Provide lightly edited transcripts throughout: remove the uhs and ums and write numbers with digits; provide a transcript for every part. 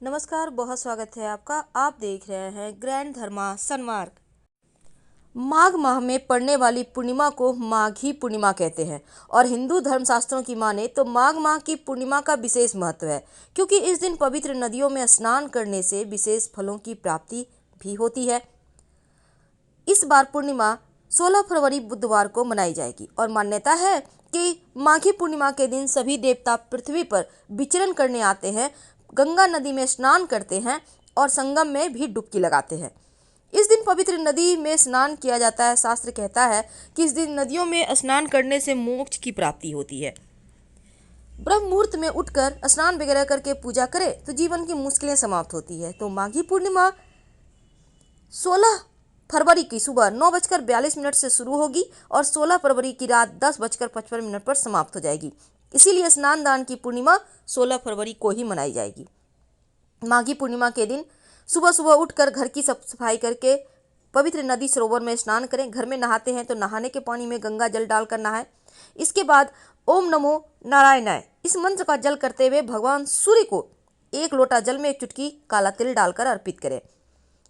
नमस्कार, बहुत स्वागत है आपका। आप देख रहे हैं ग्रैंड धर्मा सनमार्ग। माघ माह में पड़ने वाली पूर्णिमा को माघी पूर्णिमा कहते हैं और हिंदू धर्मशास्त्रों की माने तो माघ माह की पूर्णिमा का विशेष महत्व है, क्योंकि इस दिन पवित्र नदियों में स्नान करने से विशेष फलों की प्राप्ति भी होती है। इस बार पूर्णिमा 16 फरवरी बुधवार को मनाई जाएगी और मान्यता है कि माघी पूर्णिमा के दिन सभी देवता पृथ्वी पर विचरण करने आते हैं, गंगा नदी में स्नान करते हैं और संगम में भी डुबकी लगाते हैं। इस दिन पवित्र नदी में स्नान किया जाता है। शास्त्र कहता है कि इस दिन नदियों में स्नान करने से मोक्ष की प्राप्ति होती है। ब्रह्म मुहूर्त में उठकर स्नान वगैरह करके पूजा करें तो जीवन की मुश्किलें समाप्त होती है। तो माघी पूर्णिमा 16 फरवरी की सुबह 9:42 से शुरू होगी और 16 फरवरी की रात 10:55 पर समाप्त हो जाएगी। इसीलिए स्नान दान की पूर्णिमा 16 फरवरी को ही मनाई जाएगी। माघी पूर्णिमा के दिन सुबह सुबह उठकर घर की साफ सफाई करके पवित्र नदी सरोवर में स्नान करें। घर में नहाते हैं तो नहाने के पानी में गंगा जल डालकर नहाएं। इसके बाद ओम नमो नारायणाय इस मंत्र का जल करते हुए भगवान सूर्य को एक लोटा जल में एक चुटकी काला तिल डालकर अर्पित करें।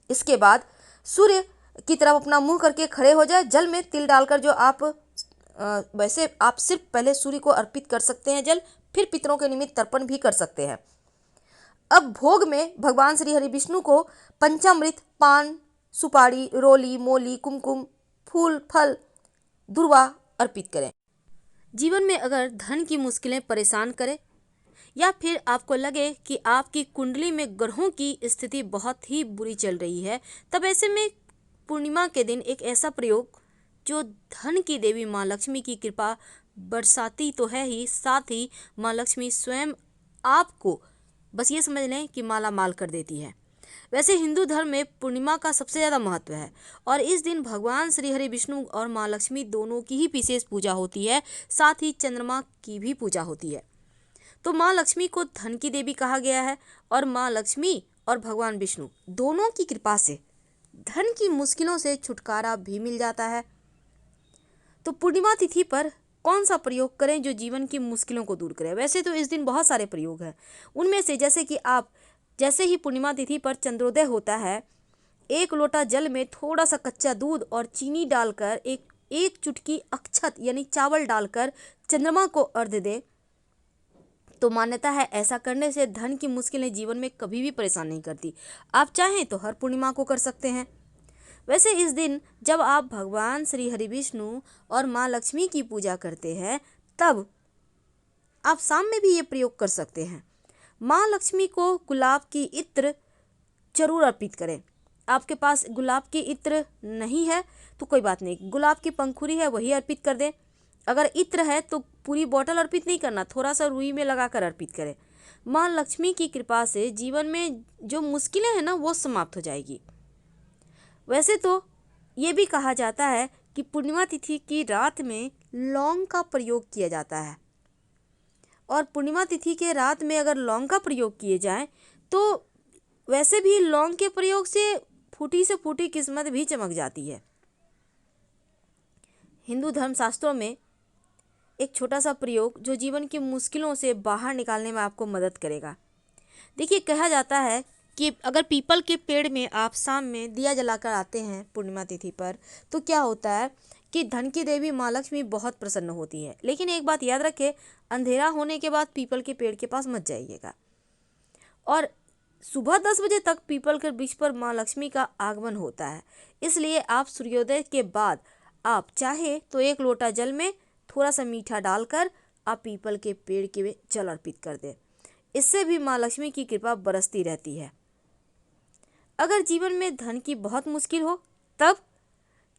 इसके बाद सूर्य की तरफ अपना मुंह करके खड़े हो जाए। जल में तिल डालकर जो वैसे आप सिर्फ पहले सूर्य को अर्पित कर सकते हैं जल, फिर पितरों के निमित्त तर्पण भी कर सकते हैं। अब भोग में भगवान श्री हरि विष्णु को पंचामृत, पान, सुपारी, रोली, मोली, कुमकुम, फूल, फल, दुर्वा अर्पित करें। जीवन में अगर धन की मुश्किलें परेशान करें या फिर आपको लगे कि आपकी कुंडली में ग्रहों की स्थिति बहुत ही बुरी चल रही है, तब ऐसे में पूर्णिमा के दिन एक ऐसा प्रयोग जो धन की देवी माँ लक्ष्मी की कृपा बरसाती तो है ही, साथ ही माँ लक्ष्मी स्वयं आपको बस ये समझ लें कि माला माल कर देती है। वैसे हिंदू धर्म में पूर्णिमा का सबसे ज़्यादा महत्व है और इस दिन भगवान श्री हरि विष्णु और माँ लक्ष्मी दोनों की ही विशेष पूजा होती है, साथ ही चंद्रमा की भी पूजा होती है। तो माँ लक्ष्मी को धन की देवी कहा गया है और माँ लक्ष्मी और भगवान विष्णु दोनों की कृपा से धन की मुश्किलों से छुटकारा भी मिल जाता है। तो पूर्णिमा तिथि पर कौन सा प्रयोग करें जो जीवन की मुश्किलों को दूर करे? वैसे तो इस दिन बहुत सारे प्रयोग हैं, उनमें से जैसे कि आप जैसे ही पूर्णिमा तिथि पर चंद्रोदय होता है, एक लोटा जल में थोड़ा सा कच्चा दूध और चीनी डालकर एक चुटकी अक्षत यानी चावल डालकर चंद्रमा को अर्घ्य दें तो मान्यता है ऐसा करने से धन की मुश्किलें जीवन में कभी भी परेशान नहीं करती। आप चाहें तो हर पूर्णिमा को कर सकते हैं। वैसे इस दिन जब आप भगवान श्री हरि विष्णु और माँ लक्ष्मी की पूजा करते हैं, तब आप शाम में भी ये प्रयोग कर सकते हैं। माँ लक्ष्मी को गुलाब की इत्र जरूर अर्पित करें। आपके पास गुलाब की इत्र नहीं है तो कोई बात नहीं, गुलाब की पंखुड़ी है वही अर्पित कर दें। अगर इत्र है तो पूरी बोतल अर्पित नहीं करना, थोड़ा सा रुई में लगाकर अर्पित करें। माँ लक्ष्मी की कृपा से जीवन में जो मुश्किलें हैं ना वो समाप्त हो जाएगी। वैसे तो ये भी कहा जाता है कि पूर्णिमा तिथि की रात में लौंग का प्रयोग किया जाता है और पूर्णिमा तिथि के रात में अगर लौंग का प्रयोग किए जाए तो वैसे भी लौंग के प्रयोग से फूटी किस्मत भी चमक जाती है। हिंदू धर्मशास्त्रों में एक छोटा सा प्रयोग जो जीवन की मुश्किलों से बाहर निकालने में आपको मदद करेगा। देखिए, कहा जाता है कि अगर पीपल के पेड़ में आप शाम में दिया जलाकर आते हैं पूर्णिमा तिथि पर तो क्या होता है कि धन की देवी माँ लक्ष्मी बहुत प्रसन्न होती है। लेकिन एक बात याद रखें, अंधेरा होने के बाद पीपल के पेड़ के पास मत जाइएगा और सुबह 10 बजे तक पीपल के वृक्ष पर माँ लक्ष्मी का आगमन होता है। इसलिए आप सूर्योदय के बाद आप चाहे तो एक लोटा जल में थोड़ा सा मीठा डालकर आप पीपल के पेड़ के जल अर्पित कर दें। इससे भी माँ लक्ष्मी की कृपा बरसती रहती है। अगर जीवन में धन की बहुत मुश्किल हो तब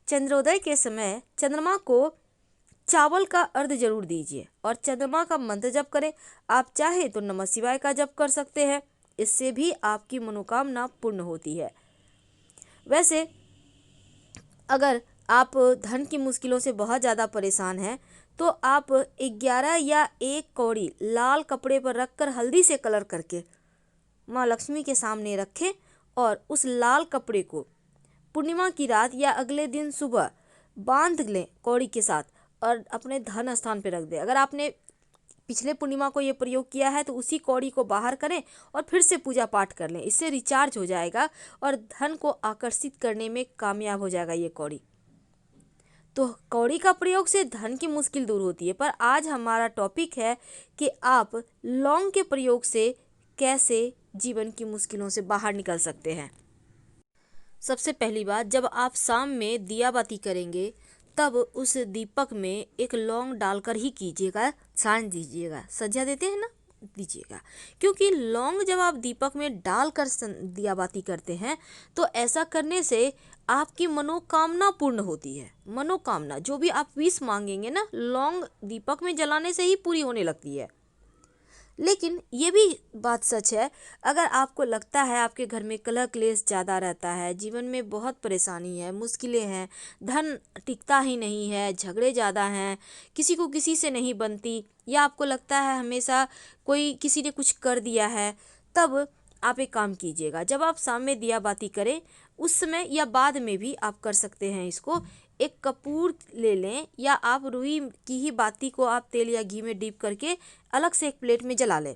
चंद्रोदय के समय चंद्रमा को चावल का अर्घ्य जरूर दीजिए और चंद्रमा का मंत्र जप करें। आप चाहे तो नमः शिवाय का जप कर सकते हैं, इससे भी आपकी मनोकामना पूर्ण होती है। वैसे अगर आप धन की मुश्किलों से बहुत ज़्यादा परेशान हैं तो आप 11 या 1 कौड़ी लाल कपड़े पर रखकर हल्दी से कलर करके माँ लक्ष्मी के सामने रखें और उस लाल कपड़े को पूर्णिमा की रात या अगले दिन सुबह बांध लें कौड़ी के साथ और अपने धन स्थान पर रख दें। अगर आपने पिछले पूर्णिमा को ये प्रयोग किया है तो उसी कौड़ी को बाहर करें और फिर से पूजा पाठ कर लें। इससे रिचार्ज हो जाएगा और धन को आकर्षित करने में कामयाब हो जाएगा ये कौड़ी। तो कौड़ी का प्रयोग से धन की मुश्किल दूर होती है। पर आज हमारा टॉपिक है कि आप लौंग के प्रयोग से कैसे जीवन की मुश्किलों से बाहर निकल सकते हैं। सबसे पहली बात, जब आप शाम में दिया बाती करेंगे तब उस दीपक में एक लौंग डालकर ही कीजिएगा, सान दीजिएगा, सज्जा देते हैं ना, दीजिएगा। क्योंकि लौंग जब आप दीपक में डालकर दिया बाती करते हैं तो ऐसा करने से आपकी मनोकामना पूर्ण होती है। मनोकामना जो भी आप विश मांगेंगे ना, लौंग दीपक में जलाने से ही पूरी होने लगती है। लेकिन ये भी बात सच है, अगर आपको लगता है आपके घर में कलह क्लेश ज़्यादा रहता है, जीवन में बहुत परेशानी है, मुश्किलें हैं, धन टिकता ही नहीं है, झगड़े ज़्यादा हैं, किसी को किसी से नहीं बनती, या आपको लगता है हमेशा कोई किसी ने कुछ कर दिया है, तब आप एक काम कीजिएगा। जब आप शाम में दिया बाती करें उस समय या बाद में भी आप कर सकते हैं इसको, एक कपूर ले लें या आप रुई की ही बाती को आप तेल या घी में डीप करके अलग से एक प्लेट में जला लें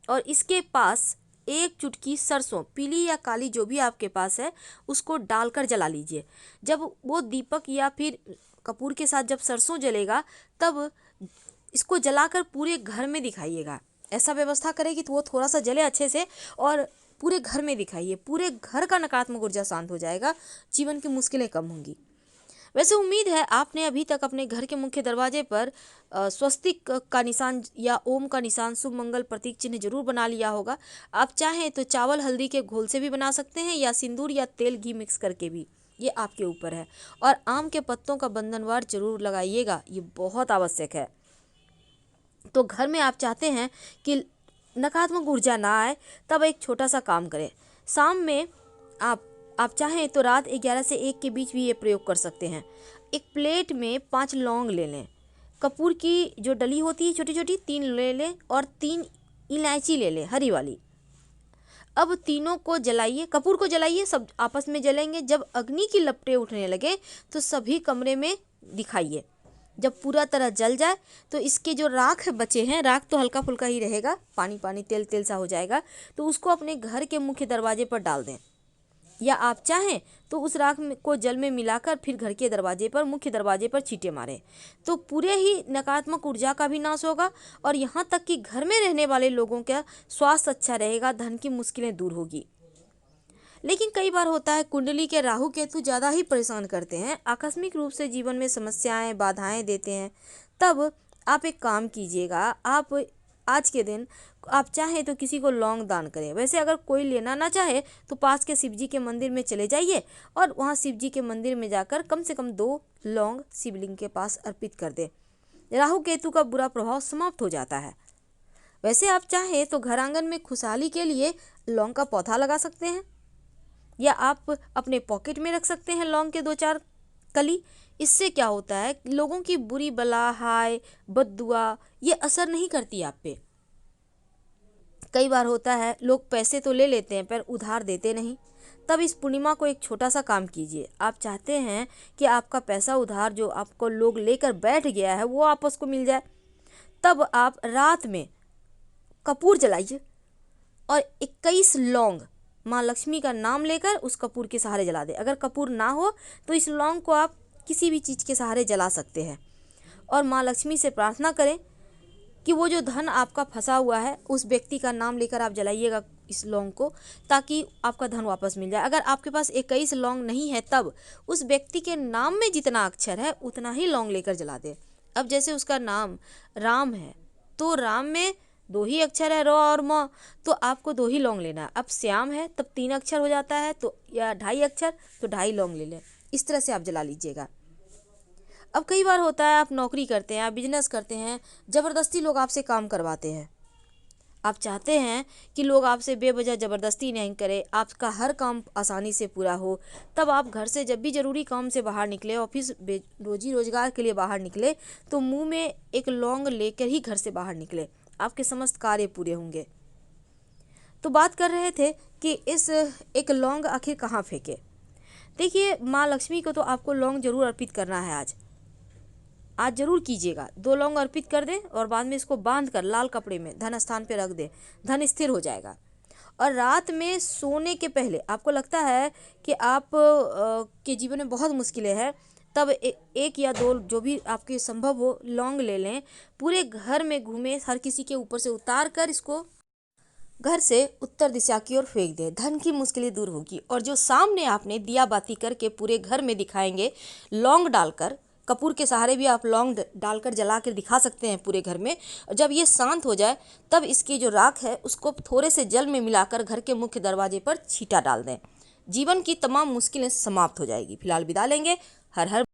और इसके पास एक चुटकी सरसों, पीली या काली जो भी आपके पास है, उसको डालकर जला लीजिए। जब वो दीपक या फिर कपूर के साथ जब सरसों जलेगा तब इसको जलाकर पूरे घर में दिखाइएगा। ऐसा व्यवस्था करें कि वो थोड़ा सा जले अच्छे से और पूरे घर में दिखाइए। पूरे घर का नकारात्मक ऊर्जा शांत हो जाएगा, जीवन की मुश्किलें कम होंगी। वैसे उम्मीद है आपने अभी तक अपने घर के मुख्य दरवाजे पर स्वस्तिक का निशान या ओम का निशान, शुभ मंगल प्रतीक चिन्ह जरूर बना लिया होगा। आप चाहें तो चावल हल्दी के घोल से भी बना सकते हैं या सिंदूर या तेल घी मिक्स करके भी, ये आपके ऊपर है। और आम के पत्तों का बंधनवार जरूर लगाइएगा, ये बहुत आवश्यक है। तो घर में आप चाहते हैं कि नकारात्मक ऊर्जा ना आए, तब एक छोटा सा काम करें। शाम में आप चाहें तो रात 11 से 1 के बीच भी ये प्रयोग कर सकते हैं। एक प्लेट में 5 लौंग ले लें, कपूर की जो डली होती है छोटी छोटी 3 ले लें और 3 इलायची ले लें हरी वाली। अब तीनों को जलाइए, कपूर को जलाइए, सब आपस में जलेंगे। जब अग्नि की लपटें उठने लगे तो सभी कमरे में दिखाइए। जब पूरा तरह जल जाए तो इसके जो राख बचे हैं, राख तो हल्का फुल्का ही रहेगा, पानी पानी तेल तेल सा हो जाएगा, तो उसको अपने घर के मुख्य दरवाजे पर डाल दें। या आप चाहें तो उस राख को जल में मिलाकर फिर घर के दरवाजे पर, मुख्य दरवाजे पर छींटे मारें, तो पूरे ही नकारात्मक ऊर्जा का भी नाश होगा और यहाँ तक कि घर में रहने वाले लोगों का स्वास्थ्य अच्छा रहेगा, धन की मुश्किलें दूर होगी। लेकिन कई बार होता है कुंडली के राहु केतु ज़्यादा ही परेशान करते हैं, आकस्मिक रूप से जीवन में समस्याएं बाधाएं देते हैं। तब आप एक काम कीजिएगा, आप आज के दिन आप चाहें तो किसी को लौंग दान करें। वैसे अगर कोई लेना ना चाहे तो पास के शिव जी के मंदिर में चले जाइए और वहाँ शिव जी के मंदिर में जाकर कम से कम 2 लौंग शिवलिंग के पास अर्पित कर दें। राहु केतु का बुरा प्रभाव समाप्त हो जाता है। वैसे आप चाहें तो घर आंगन में खुशहाली के लिए लौंग का पौधा लगा सकते हैं या आप अपने पॉकेट में रख सकते हैं लौंग के 2-4 कली। इससे क्या होता है, लोगों की बुरी बला, हाय, बद्दुआ ये असर नहीं करती आप पे। कई बार होता है लोग पैसे तो ले लेते हैं पर उधार देते नहीं। तब इस पूर्णिमा को एक छोटा सा काम कीजिए। आप चाहते हैं कि आपका पैसा उधार जो आपको लोग लेकर बैठ गया है वो आपस को मिल जाए, तब आप रात में कपूर जलाइए और 21 लौंग माँ लक्ष्मी का नाम लेकर उस कपूर के सहारे जला दें। अगर कपूर ना हो तो इस लौंग को आप किसी भी चीज़ के सहारे जला सकते हैं और माँ लक्ष्मी से प्रार्थना करें कि वो जो धन आपका फंसा हुआ है उस व्यक्ति का नाम लेकर आप जलाइएगा इस लौंग को, ताकि आपका धन वापस मिल जाए। अगर आपके पास 21 लौंग नहीं है तब उस व्यक्ति के नाम में जितना अक्षर है उतना ही लौंग लेकर जला दें। अब जैसे उसका नाम राम है तो राम में 2 ही अक्षर है, र और म, तो आपको 2 ही लौंग लेना है। अब श्याम है तब 3 अक्षर हो जाता है, तो या 2.5 अक्षर तो 2.5 लौंग ले लें। इस तरह से आप जला लीजिएगा। अब कई बार होता है आप नौकरी करते हैं, आप बिजनेस करते हैं, ज़बरदस्ती लोग आपसे काम करवाते हैं। आप चाहते हैं कि लोग आपसे बेवजह ज़बरदस्ती नहीं करें, आपका हर काम आसानी से पूरा हो। तब आप घर से जब भी ज़रूरी काम से बाहर निकले, ऑफिस रोजी रोजगार के लिए बाहर निकले, तो मुंह में एक लौंग लेकर ही घर से बाहर निकले, आपके समस्त कार्य पूरे होंगे। तो बात कर रहे थे कि इस एक लौंग आखिर कहाँ फेंके। देखिए, माँ लक्ष्मी को तो आपको लौंग जरूर अर्पित करना है आज। आज जरूर कीजिएगा। 2 लौंग अर्पित कर दें और बाद में इसको बांध कर लाल कपड़े में धन स्थान पे रख दें, धन स्थिर हो जाएगा। और रात में सोने के पहले आपको लगता है कि आप के जीवन में बहुत मुश्किलें हैं, तब एक या दो जो भी आपके संभव हो लौंग ले लें, पूरे घर में घूमें, हर किसी के ऊपर से उतार कर इसको घर से उत्तर दिशा की ओर फेंक दें। धन की मुश्किलें दूर होगी। और जो सामने आपने दिया बाती करके पूरे घर में दिखाएंगे, लौंग डालकर, कपूर के सहारे भी आप लौंग डालकर जला कर दिखा सकते हैं पूरे घर में। जब ये शांत हो जाए तब इसकी जो राख है उसको थोड़े से जल में मिलाकर घर के मुख्य दरवाजे पर छींटा डाल दें। जीवन की तमाम मुश्किलें समाप्त हो जाएगी। फिलहाल विदा लेंगे। हर हर